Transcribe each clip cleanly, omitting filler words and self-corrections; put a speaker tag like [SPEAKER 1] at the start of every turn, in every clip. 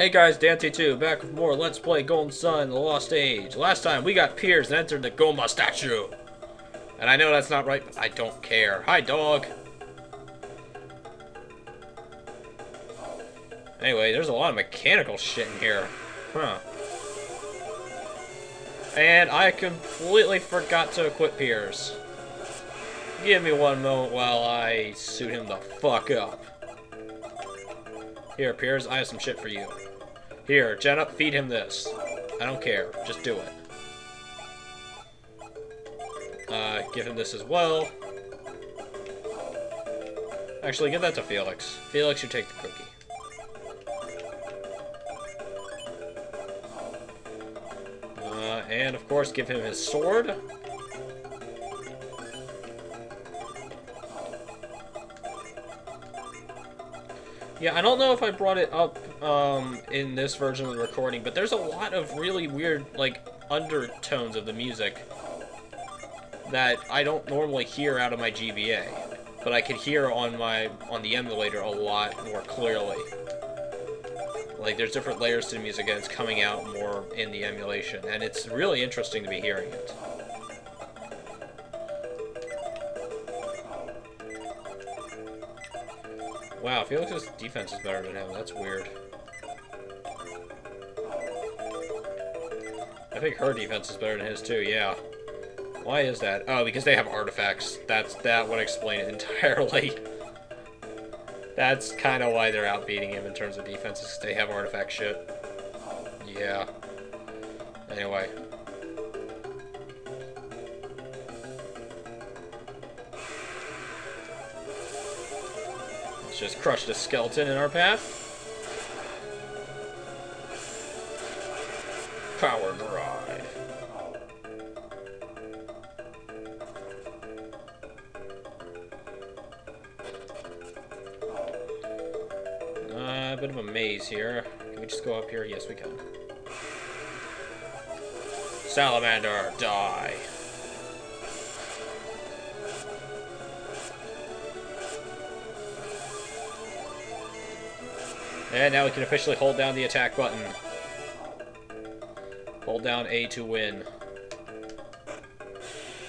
[SPEAKER 1] Hey guys, Dante2, back with more Let's Play Golden Sun, The Lost Age. Last time, we got Piers and entered the Goma statue. And I know that's not right, but I don't care. Hi, dog. Anyway, there's a lot of mechanical shit in here. Huh. And I completely forgot to equip Piers. Give me one moment while I suit him the fuck up. Here, Piers, I have some shit for you. Here, Jenna, feed him this. I don't care. Just do it. Give him this as well. Actually, give that to Felix. Felix, you take the cookie. And, of course, give him his sword. Yeah, I don't know if I brought it up in this version of the recording, but there's a lot of really weird, like, undertones of the music that I don't normally hear out of my GBA, but I could hear on the emulator a lot more clearly. Like, there's different layers to the music, and it's coming out more in the emulation, and it's really interesting to be hearing it. Wow, Felix's defense is better than him. That's weird. I think her defense is better than his too, yeah. Why is that? Oh, because they have artifacts. That would explain it entirely. That's kind of why they're outbeating him in terms of defenses. They have artifact shit. Yeah. Anyway. Let's just crush the skeleton in our path. Power drive. A bit of a maze here. Can we just go up here? Yes, we can. Salamander, die. And now we can officially hold down the attack button. Hold down A to win.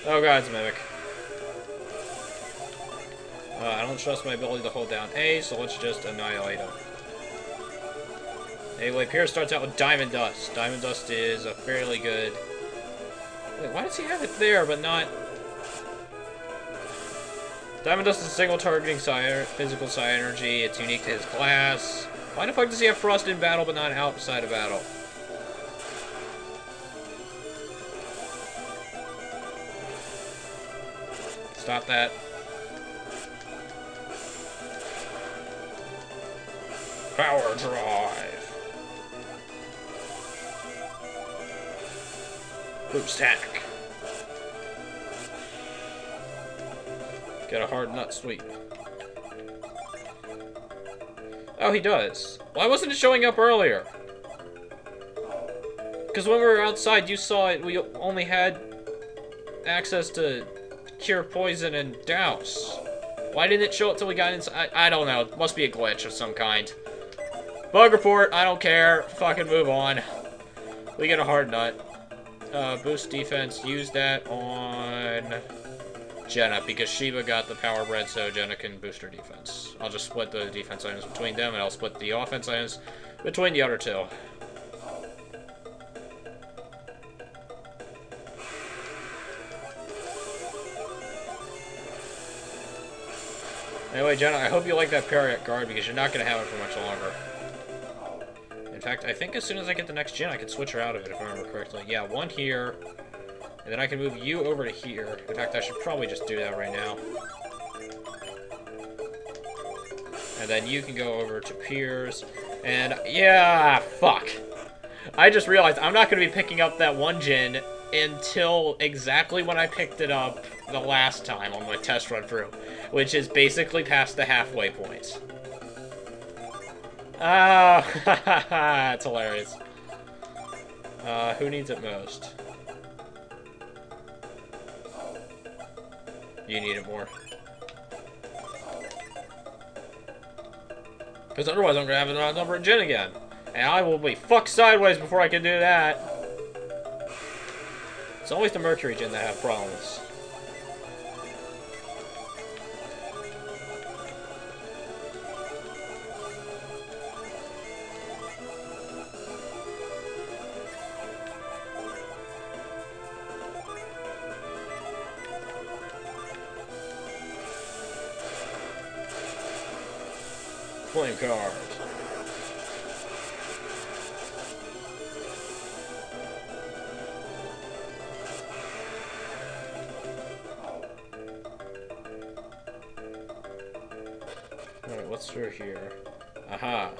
[SPEAKER 1] Oh god, it's a mimic. I don't trust my ability to hold down A, so let's just annihilate him. Anyway, Piers starts out with Diamond Dust. Diamond Dust is a fairly good... Wait, why does he have it there, but not... Diamond Dust is a single targeting physical psi energy. It's unique to his class. Why the fuck does he have Frost in battle, but not outside of battle? Stop that. Power drive. Boost hack. Get a hard nut sweep. Oh, he does. Why wasn't it showing up earlier? Because when we were outside, you saw it. We only had access to cure poison and douse. Why didn't it show it till we got inside? I don't know. It must be a glitch of some kind. Bug report. I don't care. Fucking move on. We get a hard nut. Boost defense. Use that on Jenna, because Shiva got the power bread, so Jenna can boost her defense. I'll just split the defense items between them, and I'll split the offense items between the other two. Anyway, Jenna, I hope you like that Periac guard, because you're not going to have it for much longer. In fact, I think as soon as I get the next gen, I can switch her out of it, if I remember correctly. Yeah, one here. And then I can move you over to here. In fact, I should probably just do that right now. And then you can go over to Piers. And, yeah, fuck. I just realized I'm not going to be picking up that one gen until exactly when I picked it up the last time on my test run through. Which is basically past the halfway point. Oh, that's hilarious. Who needs it most? You need it more. Because otherwise I'm going to have an odd number of gen again. And I will be fucked sideways before I can do that. It's always the Mercury Gen that have problems. Flame card. Alright, what's through here? Aha.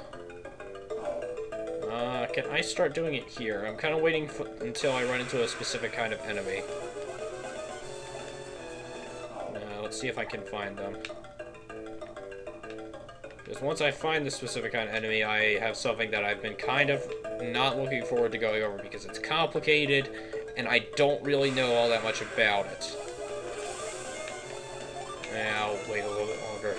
[SPEAKER 1] Can I start doing it here? I'm kind of waiting until I run into a specific kind of enemy. Let's see if I can find them. Because once I find the specific kind of enemy, I have something that I've been kind of not looking forward to going over because it's complicated, and I don't really know all that much about it. I'll wait a little bit longer.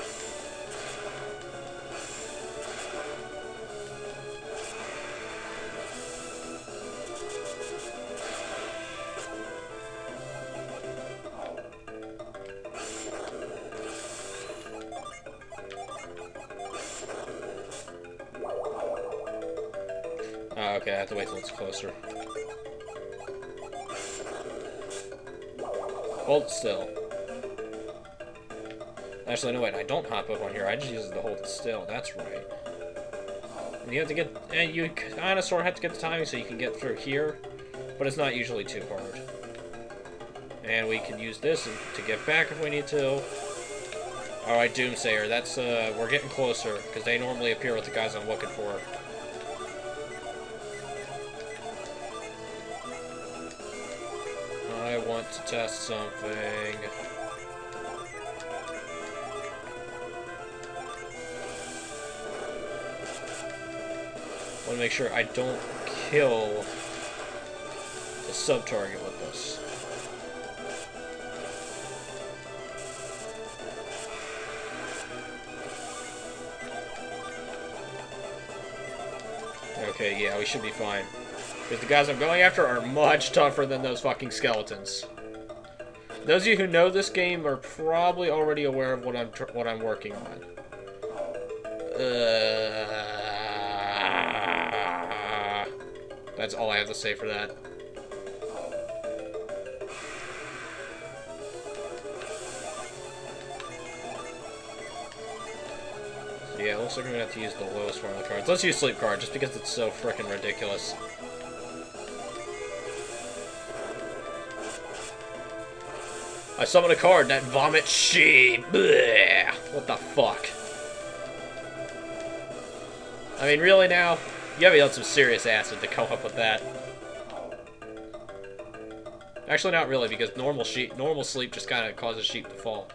[SPEAKER 1] Okay, I have to wait till it's closer. Hold still. Actually, no, wait, I don't hop up on here. I just use it to hold it still. That's right. And you have to get, and you kind of sort of have to get the timing so you can get through here, but it's not usually too hard. And we can use this to get back if we need to. Alright, Doomsayer, that's, we're getting closer, because they normally appear with the guys I'm looking for. I want to test something. I want to make sure I don't kill the sub-target with this. Okay, yeah, we should be fine. Because the guys I'm going after are much tougher than those fucking skeletons. Those of you who know this game are probably already aware of what I'm working on. That's all I have to say for that. Yeah, it looks like I'm gonna have to use the lowest one of the cards. Let's use Sleep Card, just because it's so frickin' ridiculous. I summon a card, that vomit she. Bleh. What the fuck? I mean, really now? You gotta be on some serious acid to come up with that. Actually, not really, because normal sleep just kind of causes sheep to fall.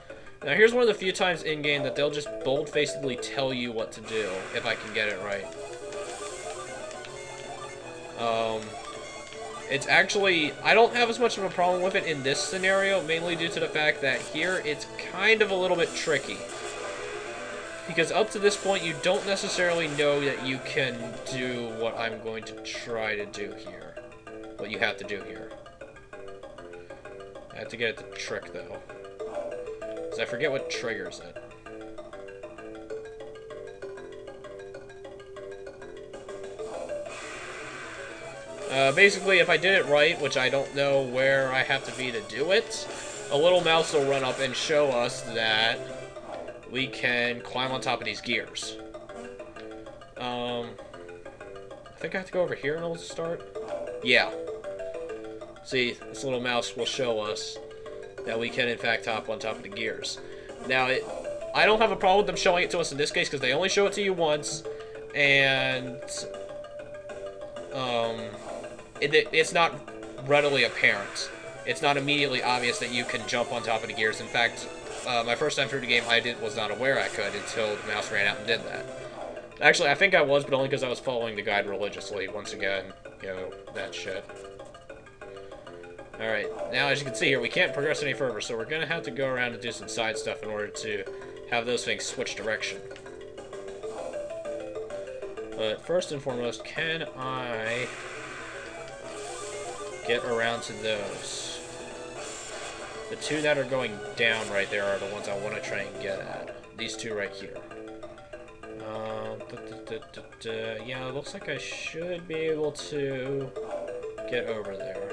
[SPEAKER 1] Now, here's one of the few times in-game that they'll just bold-facedly tell you what to do, if I can get it right. It's actually, I don't have as much of a problem with it in this scenario, mainly due to the fact that here, it's kind of a little bit tricky. Because up to this point, you don't necessarily know that you can do what I'm going to try to do here. What you have to do here. I have to get it to trick, though. Because I forget what triggers it. Basically, if I did it right, which I don't know where I have to be to do it, a little mouse will run up and show us that we can climb on top of these gears. I think I have to go over here and it'll start? Yeah. See, this little mouse will show us that we can, in fact, hop on top of the gears. Now, I don't have a problem with them showing it to us in this case, because they only show it to you once, and it's not readily apparent. It's not immediately obvious that you can jump on top of the gears. In fact, my first time through the game, I was not aware I could until the mouse ran out and did that. Actually, I think I was, but only because I was following the guide religiously. Once again, you know, that shit. Alright, now as you can see here, we can't progress any further, so we're going to have to go around and do some side stuff in order to have those things switch direction. But first and foremost, can I get around to those? The two that are going down right there are the ones I want to try and get at. These two right here. Yeah, it looks like I should be able to get over there.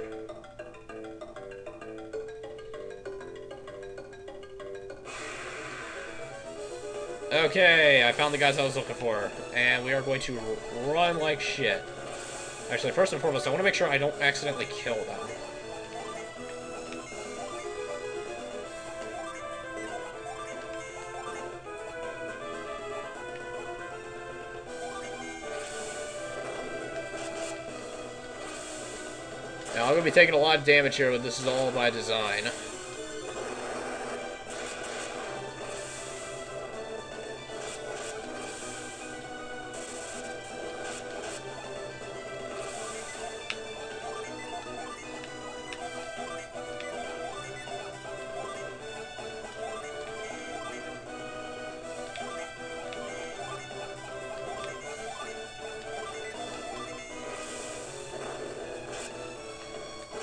[SPEAKER 1] Okay, I found the guys I was looking for, and we are going to run like shit. Actually, first and foremost, I want to make sure I don't accidentally kill them. Now, I'm going to be taking a lot of damage here, but this is all by design.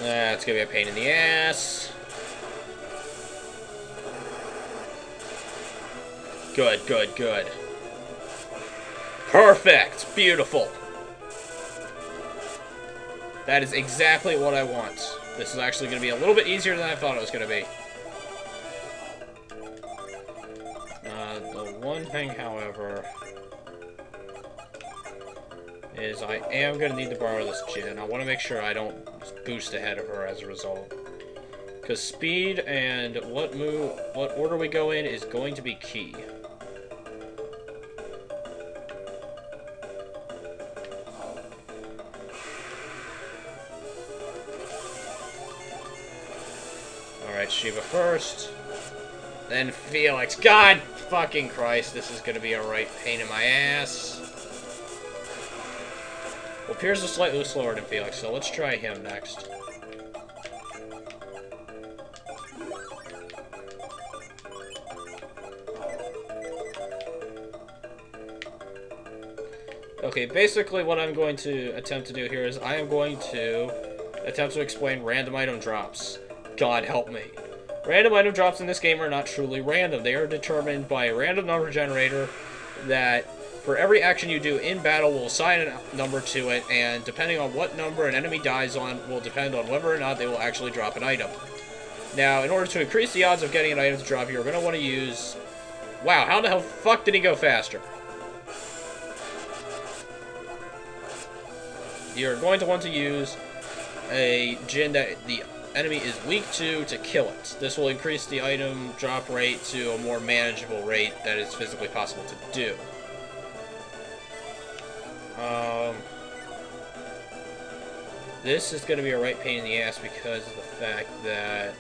[SPEAKER 1] That's gonna be a pain in the ass. Good, good, good. Perfect! Beautiful! That is exactly what I want. This is actually gonna be a little bit easier than I thought it was gonna be. The one thing, however, is I am going to need to borrow this Jin. I want to make sure I don't boost ahead of her as a result. Because speed and what order we go in is going to be key. Alright, Shiva first. Then Felix. God fucking Christ, this is going to be a right pain in my ass. Well, Piers is slightly slower than Felix, so let's try him next. Okay, basically what I'm going to attempt to do here is I am going to attempt to explain random item drops. God help me. Random item drops in this game are not truly random. They are determined by a random number generator that for every action you do in battle will assign a number to it, and depending on what number an enemy dies on will depend on whether or not they will actually drop an item. Now, in order to increase the odds of getting an item to drop, you're going to want to use... Wow, how the hell fuck did he go faster? You're going to want to use a Jin that the enemy is weak to kill it. This will increase the item drop rate to a more manageable rate that is physically possible to do. This is going to be a right pain in the ass because of the fact that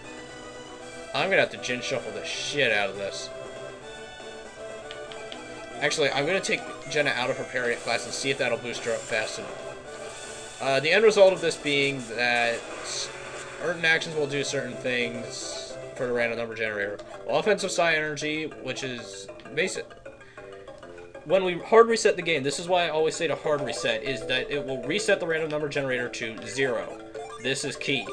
[SPEAKER 1] I'm going to have to Jin shuffle the shit out of this. Actually, I'm going to take Jenna out of her parry class and see if that'll boost her up fast enough. The end result of this being that certain actions will do certain things for the random number generator. Offensive psi energy, which is basic. When we hard reset the game, this is why I always say to hard reset, is that it will reset the random number generator to 0. This is key.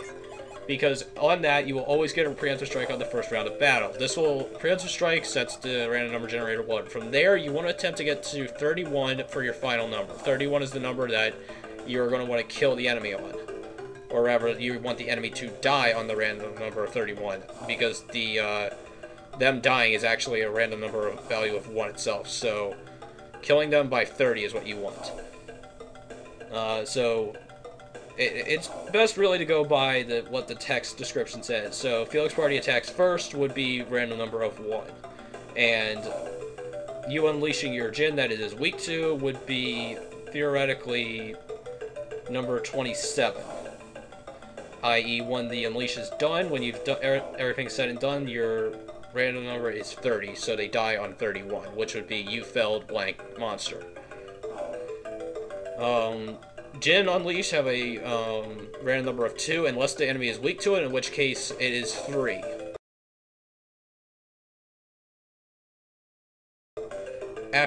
[SPEAKER 1] Because on that, you will always get a preemptive strike on the first round of battle. This will, preemptive strike sets the random number generator 1. From there, you want to attempt to get to 31 for your final number. 31 is the number that you're going to want to kill the enemy on. Or rather, you want the enemy to die on the random number of 31. Because the, them dying is actually a random number of value of 1 itself. So killing them by 30 is what you want. It's best really to go by what the text description says. So Felix Party attacks first would be random number of 1. And you unleashing your Jin that it is weak to would be theoretically number 27. I.e. when the unleash is done, when you've done everything said and done, your random number is 30, so they die on 31, which would be you felled blank monster. Jin Unleash have a random number of 2 unless the enemy is weak to it, in which case it is 3.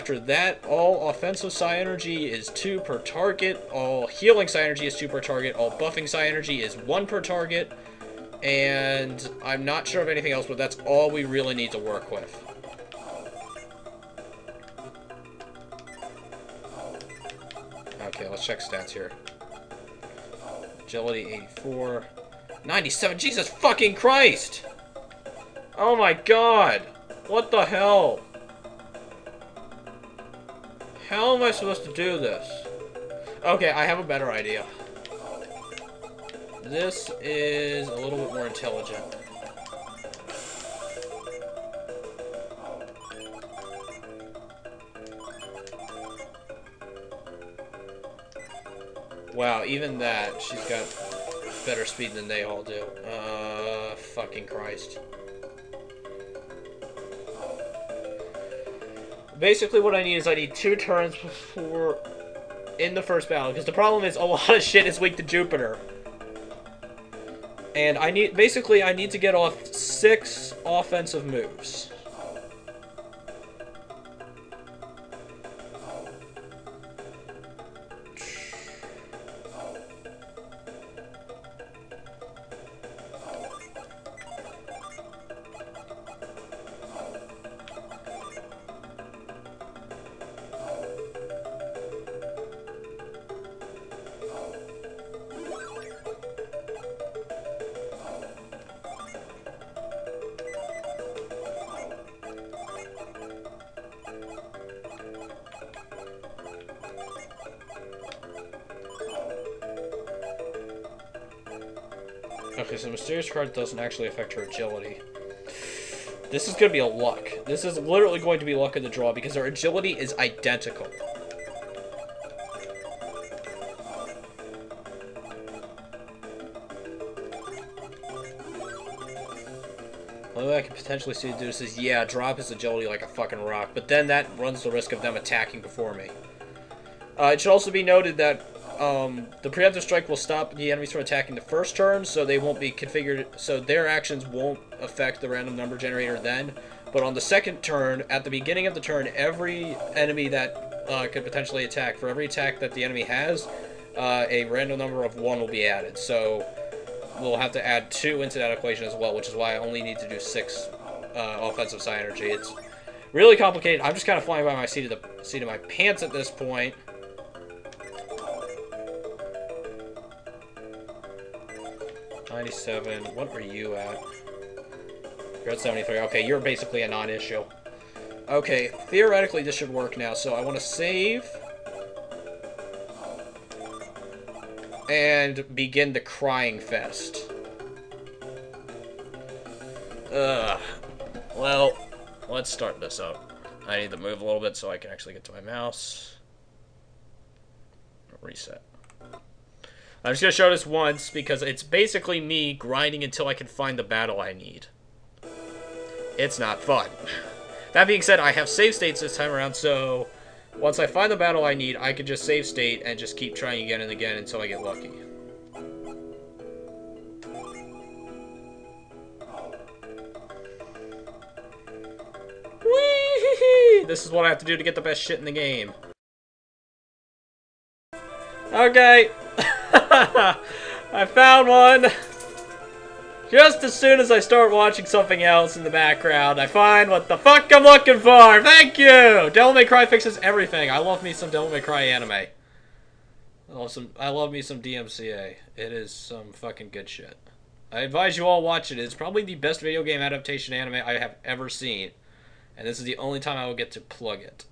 [SPEAKER 1] after that, all offensive psi energy is 2 per target, all healing psi energy is 2 per target, all buffing psi energy is 1 per target, and I'm not sure of anything else, but that's all we really need to work with. Okay, let's check stats here. Agility 84. 97, Jesus fucking Christ! Oh my god! What the hell? How am I supposed to do this? Okay, I have a better idea. This is a little bit more intelligent. Wow, even that, she's got better speed than they all do. Fucking Christ. Basically what I need is I need 2 turns before in the first battle, because the problem is a lot of shit is weak to Jupiter. And I need to get off 6 offensive moves. Okay, so Mysterious card doesn't actually affect her agility. This is going to be a luck. This is literally going to be luck of the draw because her agility is identical. Only way I can potentially see to do this is, yeah, drop his agility like a fucking rock, but then that runs the risk of them attacking before me. It should also be noted that the preemptive strike will stop the enemies from attacking the first turn, so they won't be configured, so their actions won't affect the random number generator then. But on the second turn, at the beginning of the turn, every enemy that could potentially attack, for every attack that the enemy has, a random number of 1 will be added. So we'll have to add 2 into that equation as well, which is why I only need to do 6 offensive psi energy. It's really complicated. I'm just kind of flying by my seat of my pants at this point. $97. What are you at? You're at 73. Okay, you're basically a non-issue. Okay, theoretically this should work now, so I want to save and begin the crying fest. Ugh. Well, let's start this up. I need to move a little bit so I can actually get to my mouse. Reset. I'm just going to show this once because it's basically me grinding until I can find the battle I need. It's not fun. That being said, I have save states this time around, so once I find the battle I need, I can just save state and just keep trying again and again until I get lucky. Whee! This is what I have to do to get the best shit in the game. Okay. I found one. Just as soon as I start watching something else in the background, I find what the fuck I'm looking for. Thank you! Devil May Cry fixes everything. I love me some Devil May Cry anime. I love me some DMCA. It is some fucking good shit. I advise you all watch it. It's probably the best video game adaptation anime I have ever seen. And this is the only time I will get to plug it.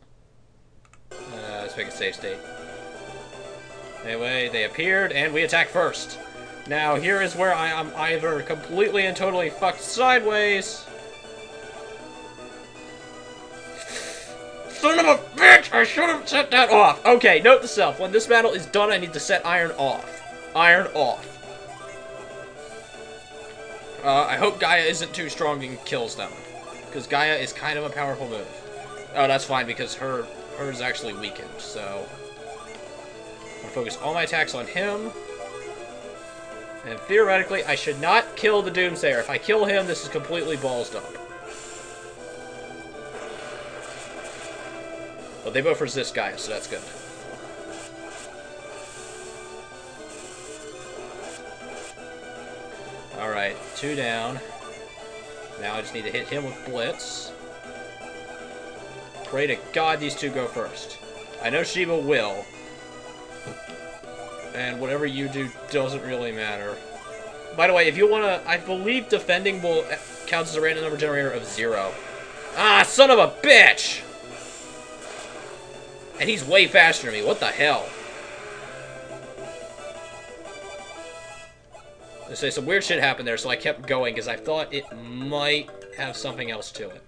[SPEAKER 1] Let's make a save state. Anyway, they appeared, and we attack first. Now, here is where I am either completely and totally fucked sideways. Son of a bitch! I should have set that off. Okay, note to self. When this battle is done, I need to set Iron off. Iron off. I hope Gaia isn't too strong and kills them. Because Gaia is kind of a powerful move. Oh, that's fine, because hers actually weakened, so I'm gonna focus all my attacks on him. And theoretically, I should not kill the Doomsayer. If I kill him, this is completely ballsed up. But they both resist Gaia, so that's good. Alright, 2 down. Now I just need to hit him with Blitz. Pray to God these 2 go first. I know Shiva will. And whatever you do doesn't really matter. By the way, if you want to... I believe defending will count as a random number generator of 0. Ah, son of a bitch! And he's way faster than me. What the hell? I say some weird shit happened there, so I kept going because I thought it might have something else to it.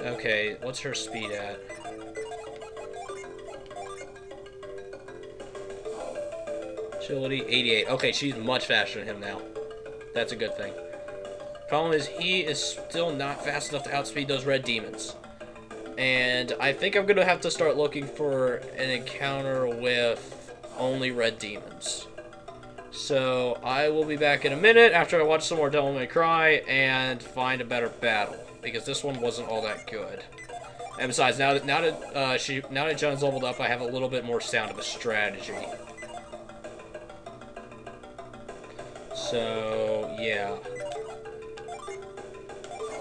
[SPEAKER 1] Okay, what's her speed at? Agility, 88. Okay, she's much faster than him now. That's a good thing. Problem is, he is still not fast enough to outspeed those red demons. And I think I'm going to have to start looking for an encounter with only red demons. So, I will be back in a minute after I watch some more Devil May Cry and find a better battle. Because this one wasn't all that good. And besides, now that John's leveled up, I have a little bit more sound of a strategy. So, yeah.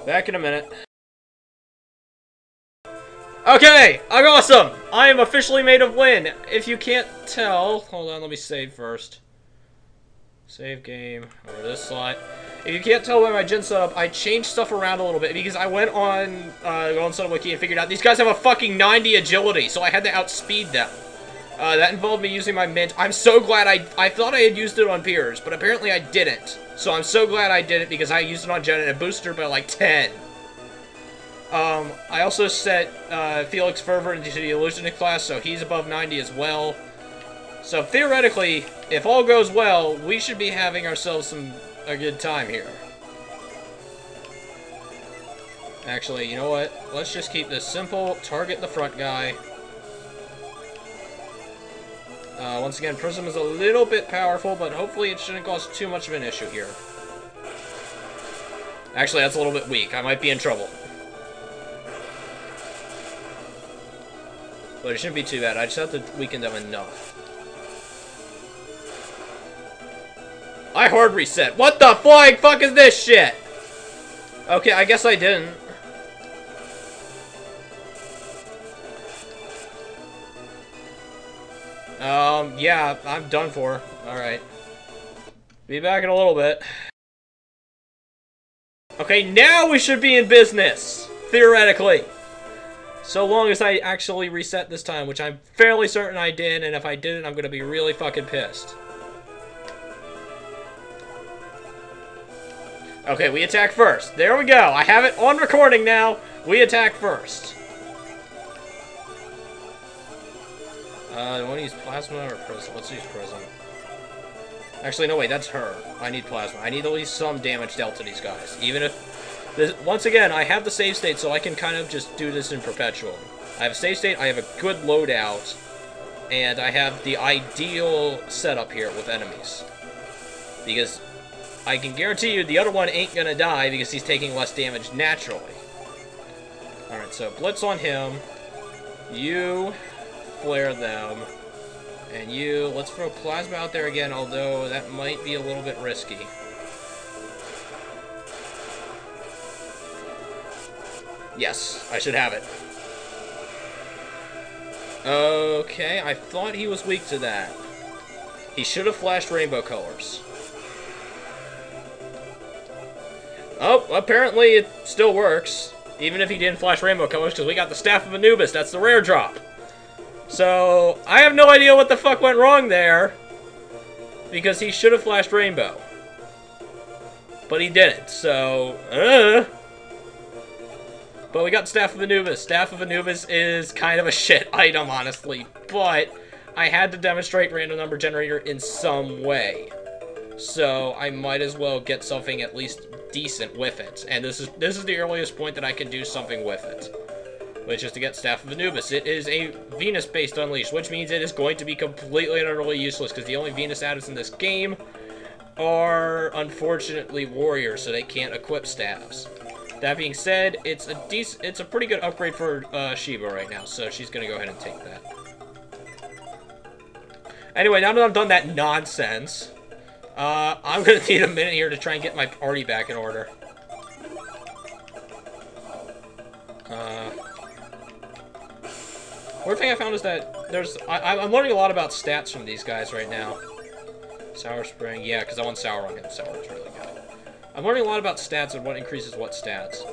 [SPEAKER 1] Back in a minute. Okay, I'm awesome! I am officially made of Lyn. If you can't tell... Hold on, let me save first. Save game. Over this slot. If you can't tell by my gen setup, I changed stuff around a little bit because I went on Setup Wiki and figured out these guys have a fucking 90 agility, so I had to outspeed them. That involved me using my mint. I'm so glad I thought I had used it on Piers, but apparently I didn't. So I'm so glad I did it because I used it on Jen and it boosted her by like 10. I also set Felix Fervor into the Illusionist class, so he's above 90 as well. So theoretically, if all goes well, we should be having ourselves a good time here. Actually, you know what? Let's just keep this simple. Target the front guy. Once again, Prism is a little bit powerful, but hopefully it shouldn't cause too much of an issue here. Actually, that's a little bit weak. I might be in trouble. But it shouldn't be too bad. I just have to weaken them enough. I hard reset. What the flying fuck is this shit? Okay, I guess I didn't. Yeah, I'm done for. Alright. Be back in a little bit. Okay, now we should be in business! Theoretically. So long as I actually reset this time, which I'm fairly certain I did, and if I didn't, I'm gonna be really fucking pissed. Okay, we attack first. There we go. I have it on recording now. We attack first. Do I want to use Plasma or Prism? Let's use Prism. Actually, no, wait, that's her. I need Plasma. I need at least some damage dealt to these guys. Even if... This, once again, I have the save state, so I can kind of just do this in perpetual. I have a save state, I have a good loadout, and I have the ideal setup here with enemies. Because I can guarantee you the other one ain't gonna die because he's taking less damage naturally. Alright, so Blitz on him. You... flare them, and you, let's throw Plasma out there again, although that might be a little bit risky. Yes, I should have it. Okay, I thought he was weak to that. He should have flashed rainbow colors. Oh, apparently it still works, even if he didn't flash rainbow colors, because we got the Staff of Anubis, that's the rare drop. So, I have no idea what the fuck went wrong there, because he should have flashed rainbow. But he didn't, so, But we got Staff of Anubis. Staff of Anubis is kind of a shit item, honestly, but I had to demonstrate random number generator in some way. So, I might as well get something at least decent with it. And this is the earliest point that I can do something with it. Which is to get Staff of Anubis. It is a Venus-based Unleash, which means it is going to be completely and utterly useless, because the only Venus atoms in this game are, unfortunately, warriors, so they can't equip staffs. That being said, it's a pretty good upgrade for Shiba right now, so she's gonna go ahead and take that. Anyway, now that I've done that nonsense, I'm gonna need a minute here to try and get my party back in order. One thing I found is that I'm learning a lot about stats from these guys right now. Sour Spring, yeah, because I want Sour on him. Sour is really good. I'm learning a lot about stats and what increases what stats.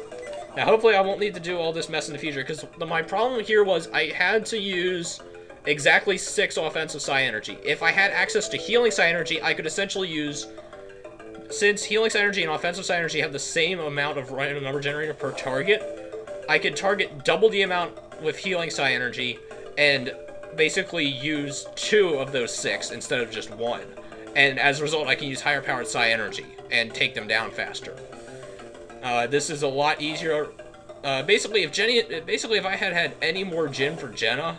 [SPEAKER 1] Now, hopefully I won't need to do all this mess in the future, because my problem here was I had to use exactly 6 offensive Psi Energy. If I had access to Healing Psi Energy, I could essentially use... Since Healing Psi Energy and Offensive Psi Energy have the same amount of random number generator per target, I could target double the amount with Healing Psi Energy and basically use 2 of those 6 instead of just 1. And as a result, I can use higher powered Psi Energy and take them down faster. This is a lot easier. Basically, if I had any more Jin for Jenna,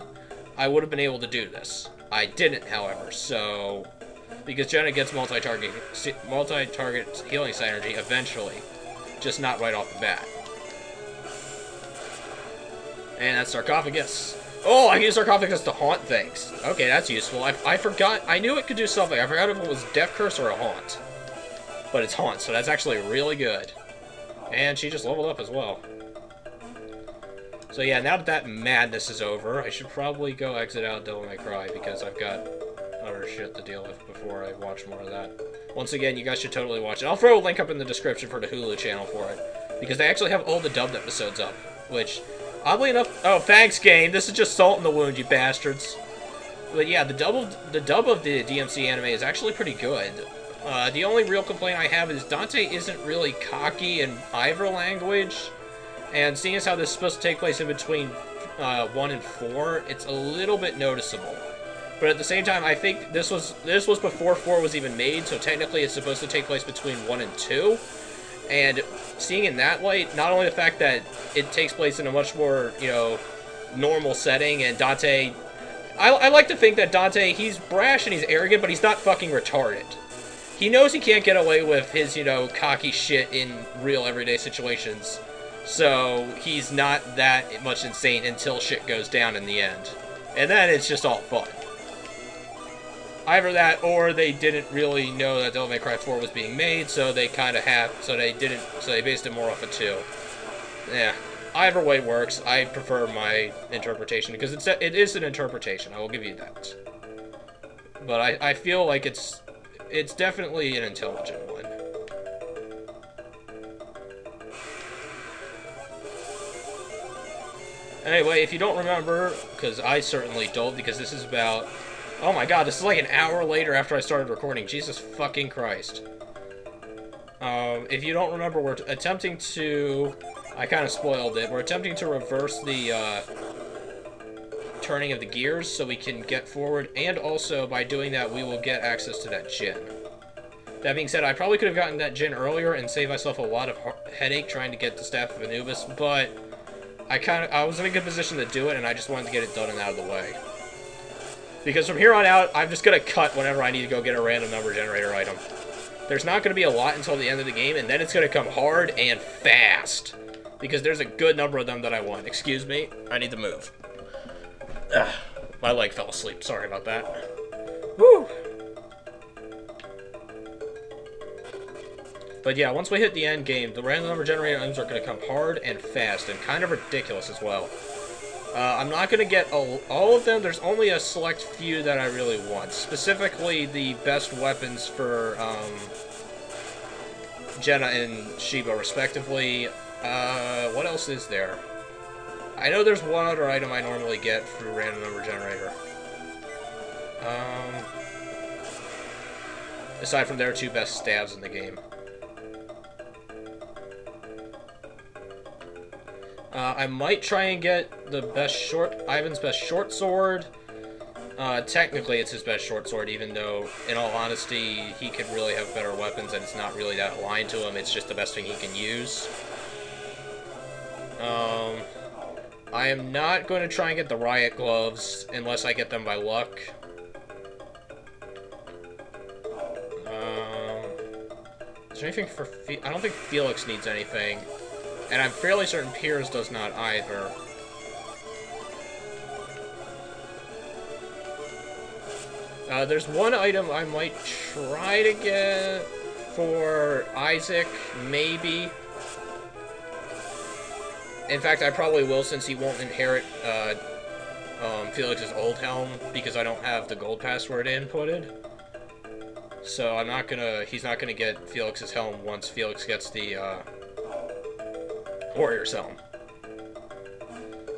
[SPEAKER 1] I would have been able to do this. I didn't, however, so... Because Jenna gets multi-target Healing Psi Energy eventually, just not right off the bat. And that's Sarcophagus. Oh, I can use Sarcophagus to haunt things. Okay, that's useful. I forgot. I knew it could do something. I forgot if it was Death Curse or a Haunt. But it's Haunt, so that's actually really good. And she just leveled up as well. So yeah, now that that madness is over, I should probably go exit out Devil May Cry because I've got other shit to deal with before I watch more of that. Once again, you guys should totally watch it. I'll throw a link up in the description for the Hulu channel for it. Because they actually have all the dubbed episodes up. Which, oddly enough... Oh, thanks, game! This is just salt in the wound, you bastards. But yeah, the dub of the DMC anime is actually pretty good. The only real complaint I have is Dante isn't really cocky in either language. And seeing as how this is supposed to take place in between 1 and 4, it's a little bit noticeable. But at the same time, I think this was before 4 was even made, so technically it's supposed to take place between 1 and 2. And seeing in that light, not only the fact that it takes place in a much more, you know, normal setting, and Dante... I like to think that Dante, he's brash and he's arrogant, but he's not fucking retarded. He knows he can't get away with his, you know, cocky shit in real everyday situations. So he's not that much insane until shit goes down in the end. And then it's just all fun. Either that, or they didn't really know that Devil May Cry 4 was being made, so they kind of so they based it more off of 2. Yeah, either way works. I prefer my interpretation, because it is an interpretation, I will give you that. But I feel like it's definitely an intelligent one. Anyway, if you don't remember, because I certainly don't, because this is about... Oh my god, this is like an hour later after I started recording. Jesus fucking Christ. If you don't remember, we're attempting to... I kind of spoiled it. We're attempting to reverse the turning of the gears so we can get forward, and also by doing that we will get access to that Jin. That being said, I probably could have gotten that Jin earlier and saved myself a lot of headache trying to get the Staff of Anubis, but I was in a good position to do it, and I just wanted to get it done and out of the way. Because from here on out, I'm just going to cut whenever I need to go get a random number generator item. There's not going to be a lot until the end of the game, and then it's going to come hard and fast. Because there's a good number of them that I want. Excuse me, I need to move. Ugh, my leg fell asleep, sorry about that. Woo! But yeah, once we hit the end game, the random number generator items are going to come hard and fast, and kind of ridiculous as well. I'm not going to get all of them. There's only a select few that I really want. Specifically, the best weapons for Jenna and Shiba, respectively. What else is there? I know there's one other item I normally get through random number generator. Aside from their 2 best stabs in the game. I might try and get the best Ivan's best short sword. Technically, it's his best short sword, even though, in all honesty, he could really have better weapons, and it's not really that aligned to him. It's just the best thing he can use. I am not going to try and get the Riot Gloves unless I get them by luck. Is there anything for I don't think Felix needs anything. And I'm fairly certain Piers does not either. There's one item I might try to get for Isaac, maybe. In fact, I probably will, since he won't inherit Felix's old helm, because I don't have the gold password inputted. So I'm not gonna, he's not gonna get Felix's helm once Felix gets the Warrior's helm.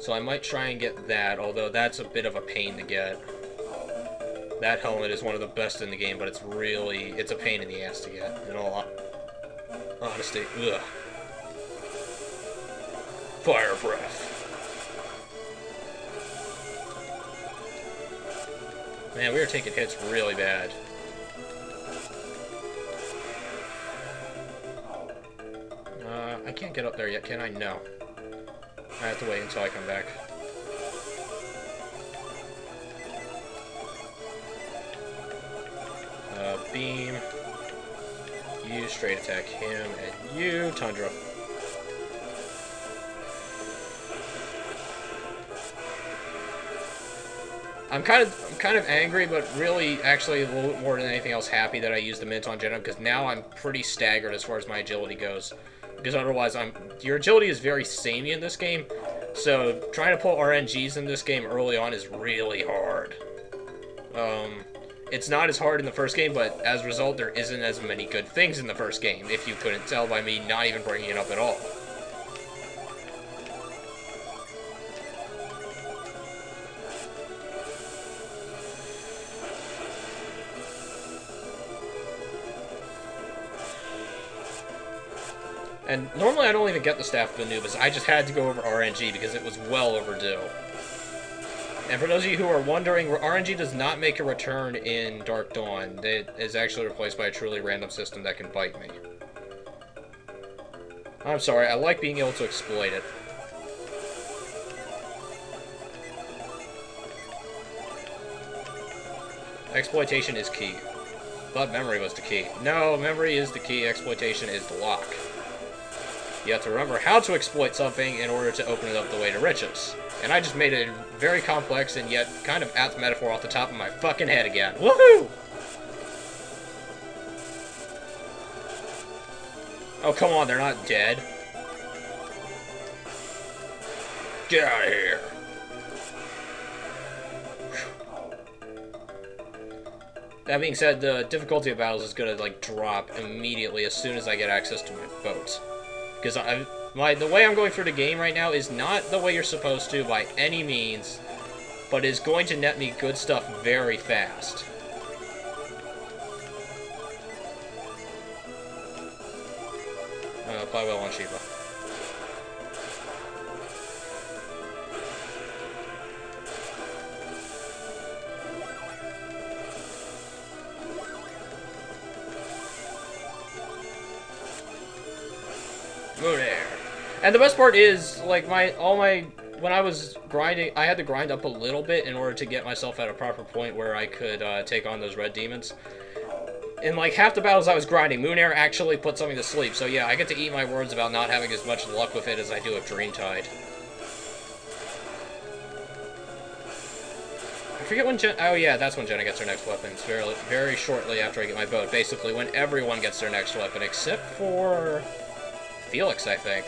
[SPEAKER 1] So I might try and get that, although that's a bit of a pain to get. That helmet is one of the best in the game, but it's really, it's a pain in the ass to get, in all honesty. Ugh. Fire breath. Man, we are taking hits really bad. I can't get up there yet, can I? No. I have to wait until I come back. Beam. You straight attack him, and you Tundra. I'm kind of angry, but really, actually, a little bit more than anything else, happy that I used the Mint on Jenna, because now I'm pretty staggered as far as my agility goes. Because otherwise, your agility is very samey in this game, so trying to pull RNGs in this game early on is really hard. It's not as hard in the first game, but as a result, there isn't as many good things in the first game, if you couldn't tell by me not even bringing it up at all. And normally I don't even get the Staff of Anubis, I just had to go over RNG because it was well overdue. And for those of you who are wondering, RNG does not make a return in Dark Dawn. It is actually replaced by a truly random system that can bite me. I'm sorry, I like being able to exploit it. Exploitation is key. Thought memory was the key. No, memory is the key, exploitation is the lock. You have to remember how to exploit something in order to open it up the way to riches. And I just made it very complex and yet kind of apt metaphor off the top of my fucking head again. Woohoo! Oh, come on, they're not dead. Get out of here. That being said, the difficulty of battles is gonna, like, drop immediately as soon as I get access to my boat. Because the way I'm going through the game right now is not the way you're supposed to by any means, but is going to net me good stuff very fast. Play well on Shiva. Munair. And the best part is, like, when I was grinding, I had to grind up a little bit in order to get myself at a proper point where I could take on those red demons. In, like, half the battles I was grinding, Munair actually put something to sleep. So, yeah, I get to eat my words about not having as much luck with it as I do with Dreamtide. I forget when oh, yeah, that's when Jenna gets her next weapon. It's very, very shortly after I get my boat. Basically, when everyone gets their next weapon, except for Felix, I think.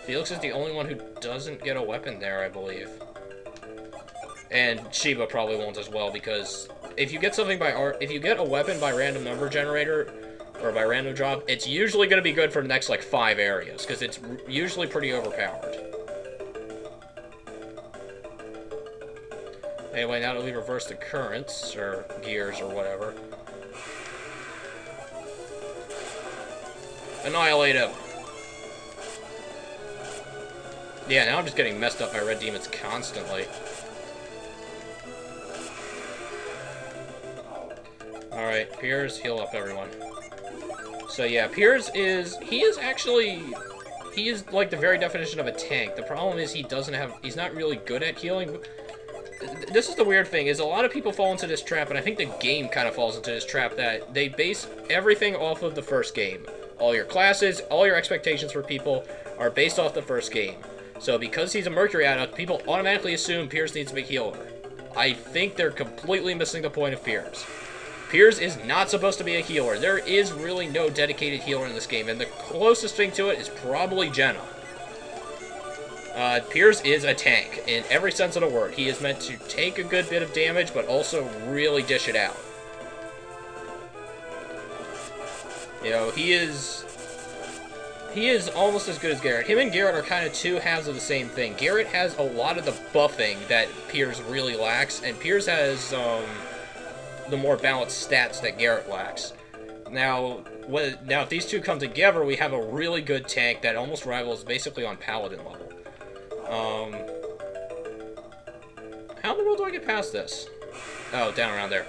[SPEAKER 1] Felix is the only one who doesn't get a weapon there, I believe. And Shiva probably won't as well, because if you get something if you get a weapon by random number generator, or by random drop, it's usually going to be good for the next, like, 5 areas, because it's usually pretty overpowered. Anyway, now that we reverse the currents, or gears, or whatever. Annihilate him! Yeah, now I'm just getting messed up by red demons constantly. Alright, Piers, heal up everyone. So yeah, Piers is like the very definition of a tank. The problem is he's not really good at healing. This is the weird thing, is a lot of people fall into this trap, and I think the game kind of falls into this trap, that they base everything off of the first game. All your classes, all your expectations for people are based off the first game. So because he's a Mercury Adept, people automatically assume Piers needs to be a healer. I think they're completely missing the point of Piers. Piers is not supposed to be a healer. There is really no dedicated healer in this game, and the closest thing to it is probably Jenna. Piers is a tank, in every sense of the word. He is meant to take a good bit of damage, but also really dish it out. You know, he is almost as good as Garrett. Him and Garrett are kind of two halves of the same thing. Garrett has a lot of the buffing that Piers really lacks, and Piers has, the more balanced stats that Garrett lacks. Now, if these two come together, we have a really good tank that almost rivals basically on Paladin level. How in the world do I get past this? Oh, down around there.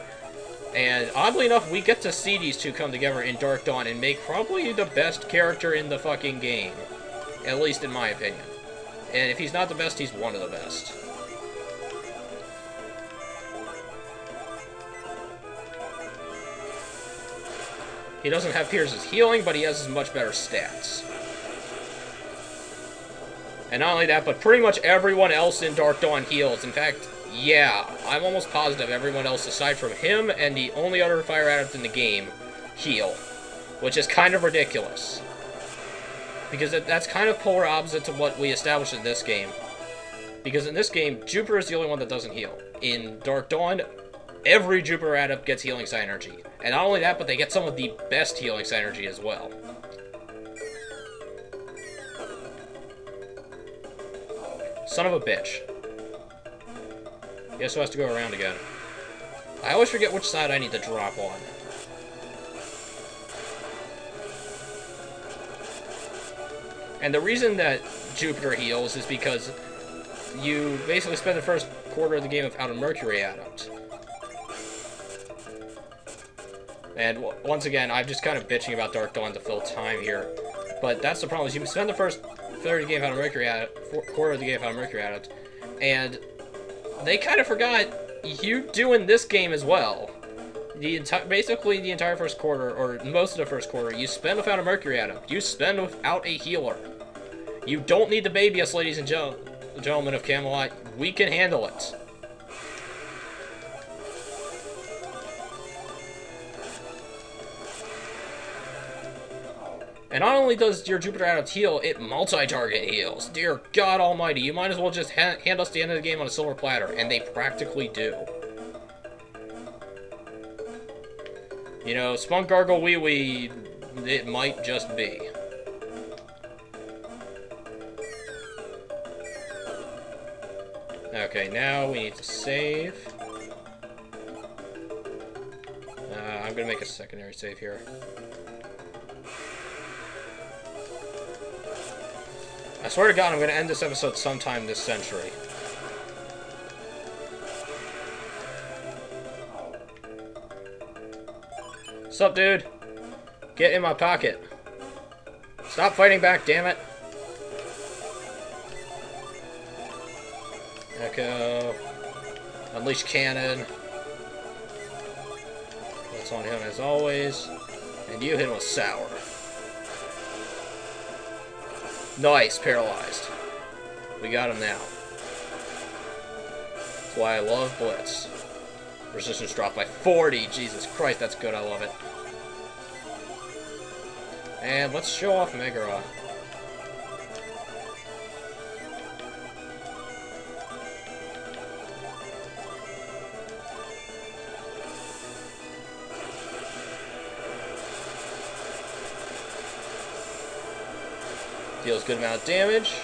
[SPEAKER 1] And oddly enough, we get to see these two come together in Dark Dawn and make probably the best character in the fucking game. At least in my opinion. And if he's not the best, he's one of the best. He doesn't have Piers' healing, but he has his much better stats. And not only that, but pretty much everyone else in Dark Dawn heals. In fact, yeah, I'm almost positive everyone else aside from him and the only other Fire Adept in the game heal. Which is kind of ridiculous. Because that's kind of polar opposite to what we established in this game. Because in this game, Jupiter is the only one that doesn't heal. In Dark Dawn, every Jupiter Adept gets healing synergy. And not only that, but they get some of the best healing synergy as well. Son of a bitch. Guess who has to go around again? I always forget which side I need to drop on. And the reason that Jupiter heals is because you basically spend the first quarter of the game without a Mercury Adept. And once again, I'm just kind of bitching about Dark Dawn to fill time here. But that's the problem, is you spend the first third of the game without a Mercury Adept, quarter of the game without a Mercury Adept, and they kind of forgot you do in this game as well. Basically the entire first quarter, or most of the first quarter, you spend without a Mercury Adept. You spend without a healer. You don't need to baby us, ladies and gentlemen of Camelot. We can handle it. And not only does your Jupiter Adept heal, it multi-target heals. Dear God Almighty, you might as well just hand us the end of the game on a silver platter, and they practically do. You know, Spunk Gargle Wee Wee, it might just be. Okay, now we need to save. I'm gonna make a secondary save here. I swear to God, I'm going to end this episode sometime this century. Sup, dude? Get in my pocket. Stop fighting back, damn it. Echo. Unleash Cannon. That's on him as always. And you hit him with Sour. Nice, paralyzed. We got him now. That's why I love Blitz. Resistance dropped by 40. Jesus Christ, that's good. I love it. And let's show off Megara. Deals good amount of damage.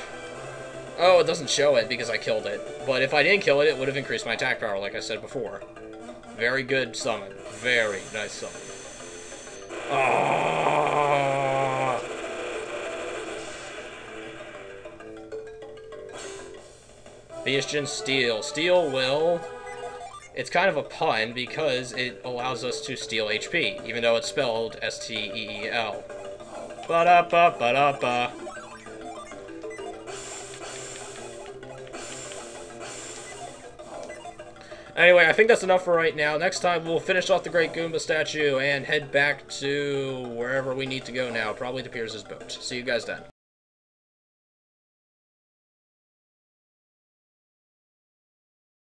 [SPEAKER 1] Oh, it doesn't show it because I killed it. But if I didn't kill it, it would have increased my attack power, like I said before. Very good summon. Very nice summon. Ah! Beastgen Steel. Steel will... It's kind of a pun because it allows us to steal HP, even though it's spelled S-T-E-E-L. Ba-da-ba, ba-da-ba. Anyway, I think that's enough for right now. Next time, we'll finish off the Great Goomba statue and head back to wherever we need to go now. Probably to Piers' boat. See you guys then.